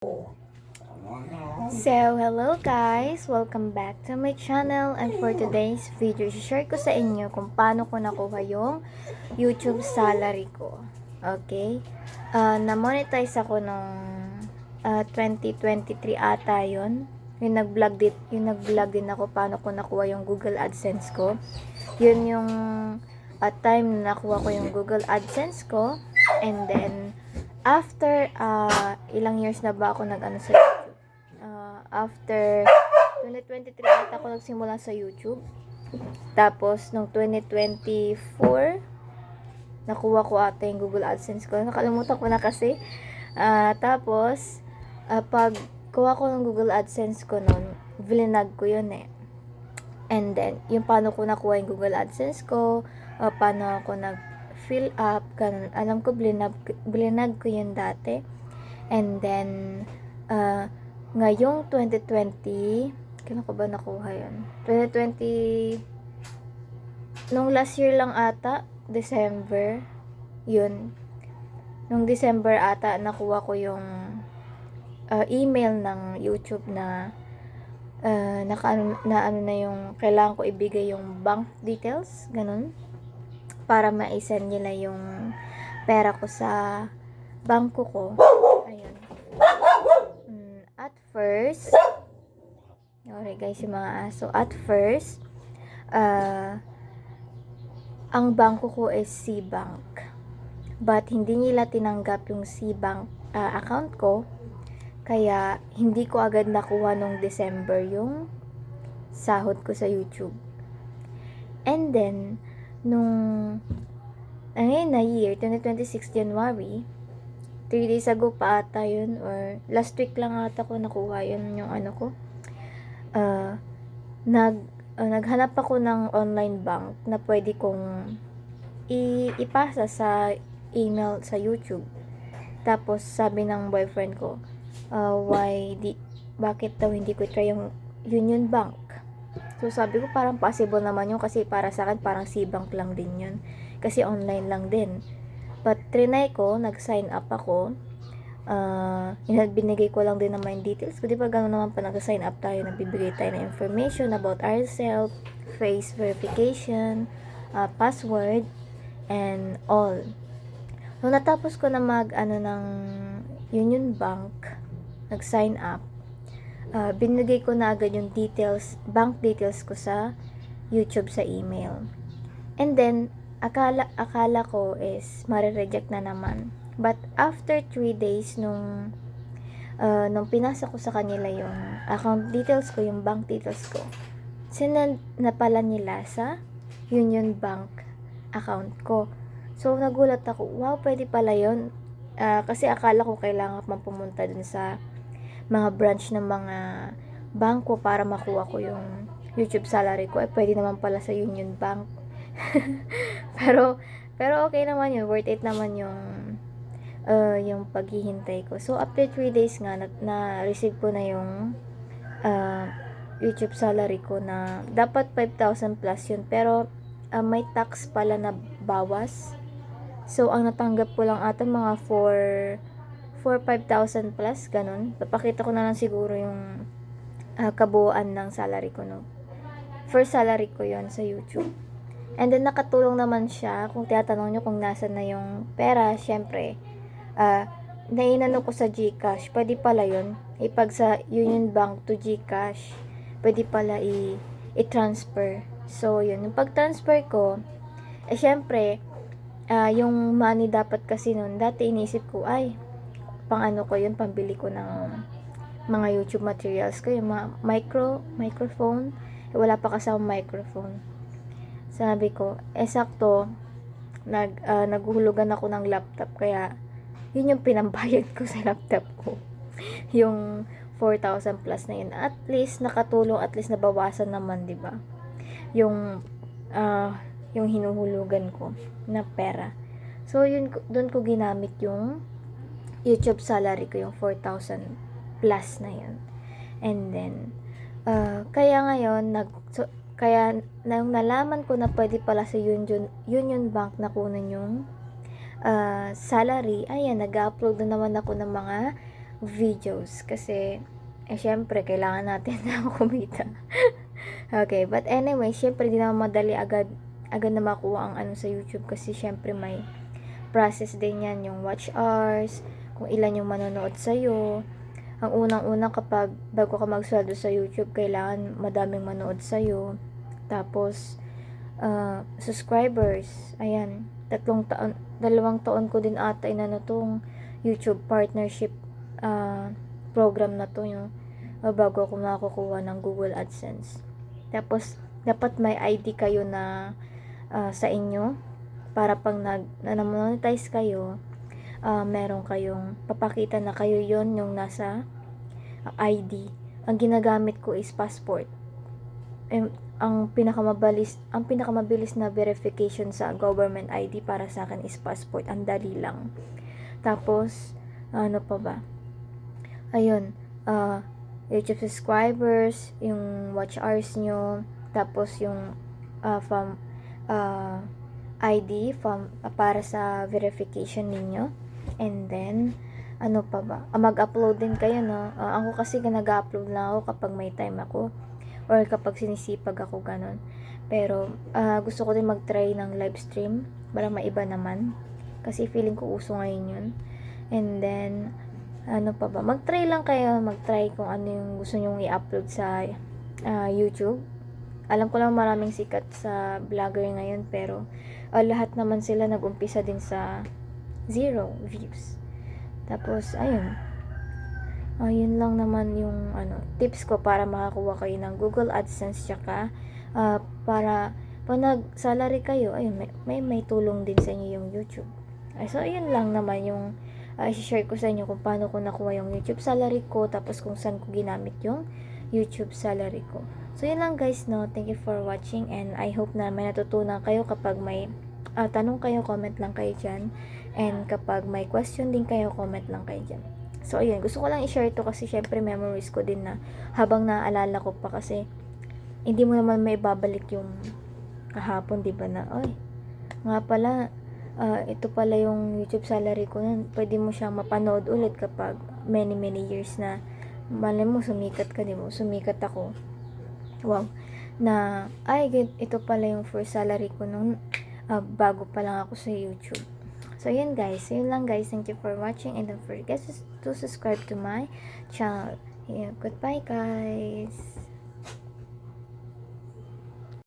So, hello guys! Welcome back to my channel, and for today's video, share ko sa inyo kung paano ko nakuha yung YouTube salary ko. Okay? Na-monetize ako nung 2023 ata yun. Yung nag-vlog din ako paano ko nakuha yung Google AdSense ko. Yun yung time na nakuha ko yung Google AdSense ko. And then, after ilang years na ba ako nag-ano sa YouTube? After 2023 ata ako nagsimula sa YouTube. Tapos, nung 2024, nakuha ko ata yung Google AdSense ko. Nakalimutan ko na kasi. Tapos, pag kuha ko ng Google AdSense ko noon, vlinag ko yun eh. And then, yung paano ko nakuha yung Google AdSense ko, paano ako nag-fill up, ganun. Alam ko, vlinag ko yun dati. And then, ngayong 2020, kailan ko ba nakuha yun? 2020, nung last year lang ata, December, yun. Nung December ata, nakuha ko yung email ng YouTube na ano na yung kailangan ko ibigay yung bank details, ganun, para ma-send nila yung pera ko sa bangko ko. Ayun. At first, sorry guys, yung mga aso. At first, ang bangko ko is C-Bank. But hindi nila tinanggap yung C-Bank account ko. Kaya, hindi ko agad nakuha nung December yung sahod ko sa YouTube. And then, nung ngayon na year, 2026 January, 3 days ago pa ata yun, or last week lang ata ko nakuha yun yung ano ko. Naghanap ako ng online bank na pwede kong ipasa sa email sa YouTube. Tapos sabi ng boyfriend ko, bakit daw hindi ko try yung Union Bank? So sabi ko parang possible naman yun, kasi para sa akin parang C-Bank lang din yun. Kasi online lang din. But trinay ko, nag-sign up ako. Binigay ko lang din naman yung details ko. Di ba gano'n naman pa nag-sign up tayo, nagbibigay tayo ng information about ourselves, face verification, password, and all. Nung natapos ko na ng Union Bank, nag-sign up, binigay ko na agad yung details, bank details ko sa YouTube sa email. And then, akala ko is mare-reject na naman. But after 3 days nung pinasa ko sa kanila yung account details ko, yung bank details ko, sinend na pala nila sa Union Bank account ko. So nagulat ako, wow, pwede pala yun. Kasi akala ko kailangan pang pumunta dun sa mga branch ng mga bangko para makuha ko yung YouTube salary ko. Pwede naman pala sa Union Bank. pero okay naman yun, worth it naman yung paghihintay ko. So after 3 days nga na receive ko na yung YouTube salary ko, na dapat 5,000 plus yun, pero may tax pala na bawas. So ang natanggap ko lang ata mga 5,000 plus, ganun. Papakita ko na lang siguro yung kabuuan ng salary ko, no. First salary ko yon sa YouTube. And then, nakatulong naman siya. Kung tinatanong nyo kung nasa na yung pera, syempre, nainano ko sa GCash. Pwede pala yun. Pag sa Union Bank to GCash, pwede pala i-transfer. So, yun. Yung pag-transfer ko, syempre, yung money dapat kasi nun, dati inisip ko, pang ano ko yun, pambili ko ng mga YouTube materials ko, yung mga microphone. Wala pa kasama microphone. Sabi ko, sakto, naghulugan ako ng laptop, kaya yun yung pinambayad ko sa laptop ko. Yung 4,000 plus na yun. At least, nakatulong, at least nabawasan naman, di ba? Yung hinuhulugan ko na pera. So, yun, doon ko ginamit yung YouTube salary ko, yung 4,000 plus na yun. And then, kaya ngayon, kaya nang nalaman ko na pwede pala sa Union Bank na kunin yung salary, ayan, nag-upload na naman ako ng mga videos kasi syempre kailangan natin na kumita. Okay, but anyway, syempre di naman madali agad na makuha ang ano sa YouTube kasi syempre may process din yan, yung watch hours, kung ilan yung manonood sa'yo. Ang unang-una kapag bago ka magsweldo sa YouTube, kailangan madaming manood sa'yo. Tapos, subscribers, ayan, 2 taon ko din ata inano tong YouTube partnership program na to, yung bago ako makakuha ng Google AdSense. Tapos, dapat may ID kayo na sa inyo para pag na-monetize kayo, meron kayong papakita na kayo yon yung nasa ID. Ang ginagamit ko is passport. Ang pinakamabilis na verification sa government ID para sa akin is passport. Ang dali lang. Tapos, ano pa ba? Ayun, YouTube subscribers, yung watch hours nyo, tapos yung ID para sa verification ninyo. And then, ano pa ba? Mag-upload din kayo, no? Ako kasi nag-upload lang ako kapag may time ako or kapag sinisipag ako, ganon. Pero, gusto ko din mag-try ng live stream para maiba naman. Kasi feeling ko uso ngayon yun. And then, ano pa ba? Mag-try lang kayo. Mag-try kung ano yung gusto nyong i-upload sa YouTube. Alam ko lang maraming sikat sa vlogger ngayon, pero lahat naman sila nag-umpisa din sa 0 views. Tapos, ayun lang naman yung tips ko para makakuha kayo ng Google AdSense, tsaka para pag nag-salary kayo, ayun, may tulong din sa inyo yung YouTube. So, ayun lang naman yung i-share ko sa inyo kung paano ko nakuha yung YouTube salary ko, tapos kung saan ko ginamit yung YouTube salary ko. So, yun lang guys, no. Thank you for watching, and I hope na may natutunan kayo. Kapag may tanong kayo, comment lang kayo dyan. And kapag may question din kayo, comment lang kayo dyan. So, ayun. Gusto ko lang i-share to kasi syempre memories ko din na habang naaalala ko pa, kasi hindi mo naman may babalik yung kahapon, diba na, oy, nga pala, ito pala yung YouTube salary ko nun. Pwede mo siyang mapanood ulit kapag many years na malay mo sumikat ka, diba? Sumikat ako. Wow. Na, ito pala yung first salary ko nung bago pa lang ako sa YouTube. So, yun guys. Yun lang guys. Thank you for watching, and don't forget to subscribe to my channel. Yeah, goodbye guys.